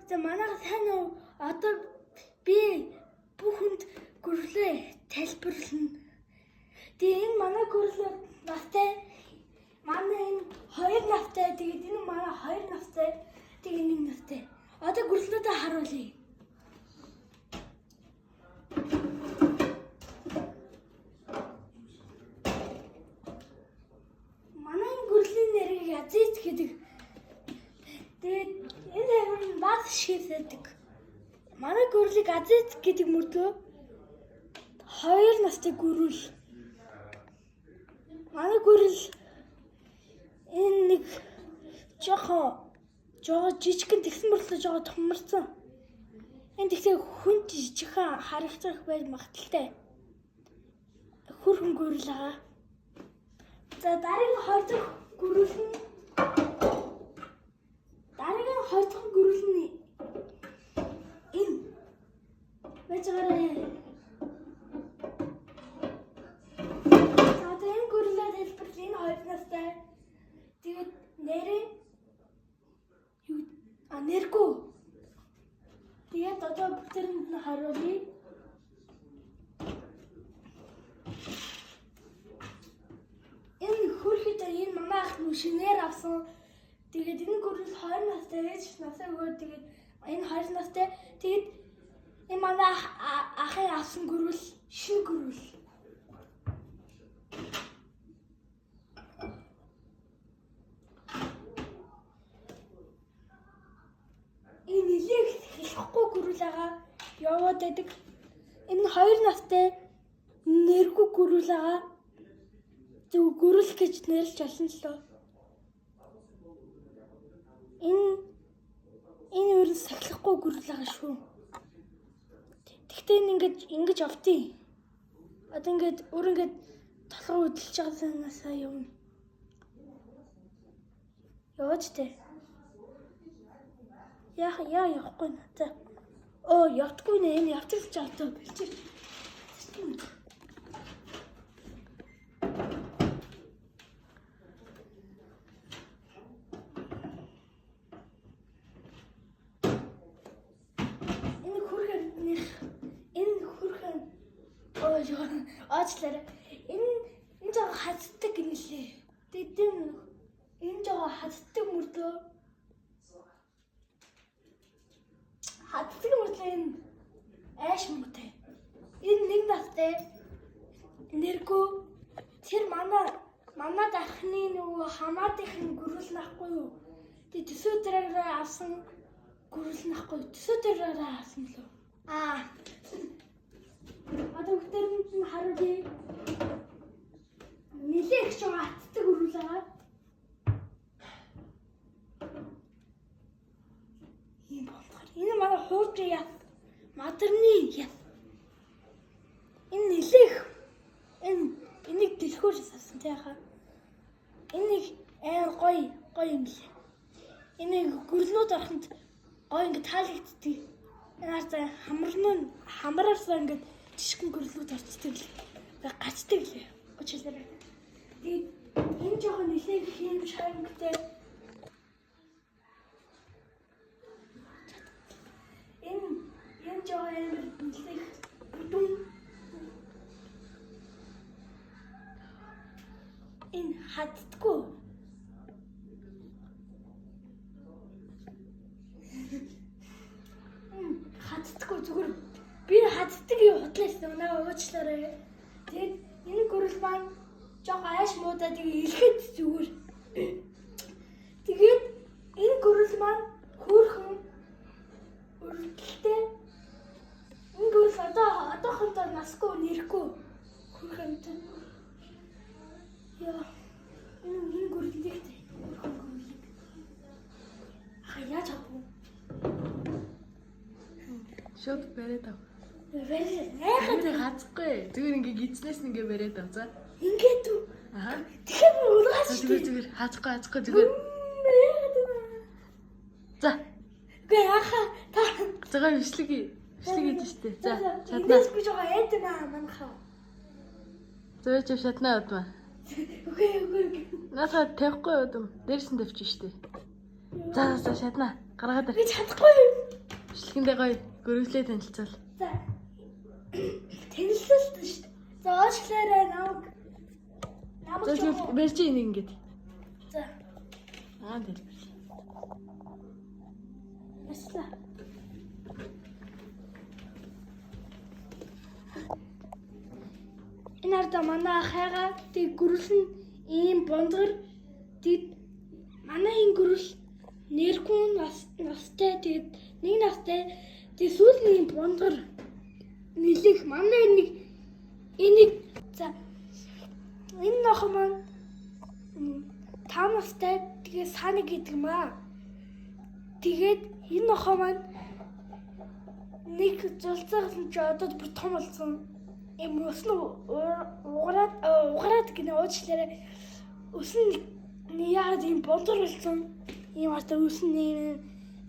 За манай сайн уу? Одоо би бүхэнд гүрлээ тайлбарлана. Тэгээ энэ манай гүрлээ настай манай энэ хоёр настай тэгээд энэ манай хоёр настай тэгээд нэг настай. Одоо гүрлүүдээ харуулъя. Манай гүрлийн нэрийг Язиц гэдэг. Тэгээд энэ амин бас шийддэг. Манай гүрлийг Язиц гэдэг мөртлөө хоёр настай гүрэл. Манай гүрэл энэ нэг жоо жижигэн тэгсэн мөртлөө жоо томорсон. Энэ тэгсээ хүн жижигхэн харагдах байж магадaltaй. Хүрхэн гүрэл аа. За дараагийн хоёр дахь гүрэл нь энэ бачаараа. За энэ гүрлээ хэлбэр энэ хоёр настай. Тэгээд нэрээ юу нэргүй. Тэгээд одоо бүгдээрэнд нь харуулъя. Энэ хөрхөд энэ манай ах шинээр авсан. Тэгээд энэ гүрэл 2 настай ээж насаа өгөө тэгээд энэ 2 настай тэгээд энэ манай ахын авсан гүрэл шинэ гүрэл. Энэ нэлээд хэлэхгүй гүрэл байгаа яваад байдаг. Энэ 2 настай нэргүй гүрэл байгаа. Зөв гүрэл гэж нэрлэж олно л лөө. Энэ өөр сахилахгүй гүрэл байгаа шүү. Тэгтээ ингэж явдیں۔ Одоо өөр толгой хөдөлж байгаа санаасаа явна. Яваач тээ. Явахгүй надаа. Явдаггүй нэ энэ явчихж байгаа бэлчээ. Аачлаарай. Энэ жоо хатдаг гинэлээ. Тэгээд энэ жоо хатдаг мөрдөө. Хатдаг мөрдөө энэ ааш мөтэй. Энэ нэг настай нэргүй тэр манай дахны нөгөө хамаатынхын гүрэл нахгүй юу? Тэгээд төсөөдрөөрөө авсан гүрэл нахгүй. Төсөөдрөөрөө авсан лөө. Одоо бүгдээрэнд нь харуулъя. Нилээх жоо атдаг гүрэл байгаа. Ийм болохоор энэ манай хууч яа мадарны яа. Энэ нилээх энийг дэлгүүр авсан тий хаа. Энийг гоё юм лээ. Энийг гүрлнүүд ороход гоё ингэ таалагддаг. Энэ хамраарсаа ингэ жишгэн гүрлүүд орцдог л гацдаг л өчөлөрөө. Тэгээд энэ жоохон нэлээд хийм шармтай. Энэ жоохон амар нэлээд бүдүүн. Энэ хатдаггүй. Хатдаггүй зүгээр би хатдаг юм хутлаасан наа уучлаарай. Тэгээд энэ гүрэл маань жоо ааш муудаа тэгээ илхэд зүгээр. Тэгээд энэ гүрэл маань хөөрхөн өрөлтөлтэй. Энэ гүрэл одоохондоо насгүй нэрхгүй хөөрхөнтэй. Энэ гүрэлийг хөөрхөн гүрэлийг. Яаж авах вэ? Шууд бариад ав. Яагаад хацхгүй. Зүгээр ингээ гидснээс ингээ бариад ав. За. Ингээд үү? Тэгэхээр ургаач. Зүгээр хацхгүй зүгээр. За. Гэ яха та. Зага бичлэг хийж штэ. За. Чаднаа. Эндээс би жоо эднаа манхаа. Зөөж шатнаа удаа. Үгүй. Насаа тавихгүй удам. Дээрсэн тавьчих штэ. За шатнаа. Гаргаад. Би чадахгүй. Бичлэгэндээ гоё гөрөвлөө танилцуул. За. Танилцуулсан шүү дээ. За уучлаарай намайг. За барьж ийн ингэж. За. Тэр. Ясла. Энэ арда манай хайгаа тэг гөрөлн ийм бондгор тэг манай энэ гөрөл нэргүй настай тэгээд нэг настай тэг сүүлийн бондгор нэлэх манай энийг за энэ нохо маань 5 настай тэгээ саны гэдэг маа. Тэгээд энэ нохо маань нэг зулцаагсан ч одоо бүр том болсон. Эм өснө угараад гинэ уучлаарай. Өснө яагаад ийм бондор болсон ийм хата өснө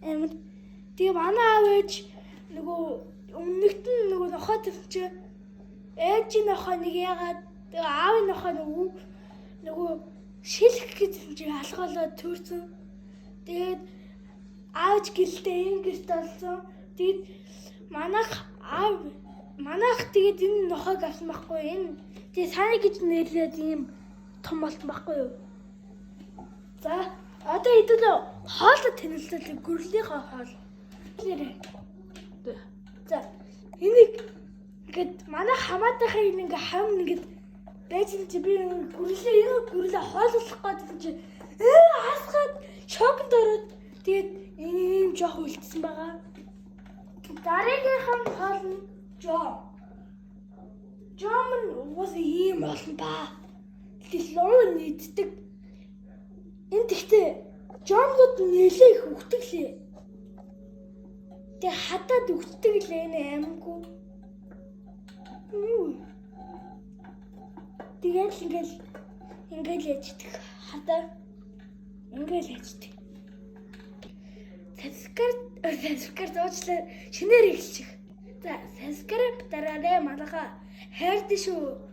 юм. Тэгээ манай аав ээж нөгөө өмнөгт нь нөгөө нохоод чи ээжийн нохоо нэг яагаад тэгээ аавын нохоо нөгөө шилэх гэсэн чи алгаалаад төрсөн. Тэгээд аавч гэлтэй энэ гэрт болсон. Тэгээд манайх тэгээд энэ нохойг авсан байхгүй энэ. Тэгээд саны гэж нэрлээд ийм том болсон байхгүй юу? За одоо хэдүүлээ хоолой танилцуулъя гөрлийнхөө хоол. За энийг ингээд манай хамаатайхаа ингээ хам ингээд байж чи би гөрлөө хооллох гэдэг чи хасгаад шокнд ороод тэгээд ийм жоох үлдсэн байгаа. Дараагийнхан хоол нь Жом нь уус ийм болно ба. Тэгэл лоо нийтдэг. Энд ихтэй жомгууд нэлээ их өгдөг лээ. Тэг хадаад өгдөг лээ нэ амгүй. Тэгээд ингээл яждаг. Хадаа ингээл яждаг. Саскар зоочлаа шинээр эхэлчих. За, саскарап дараарэ малага хайрд шүү.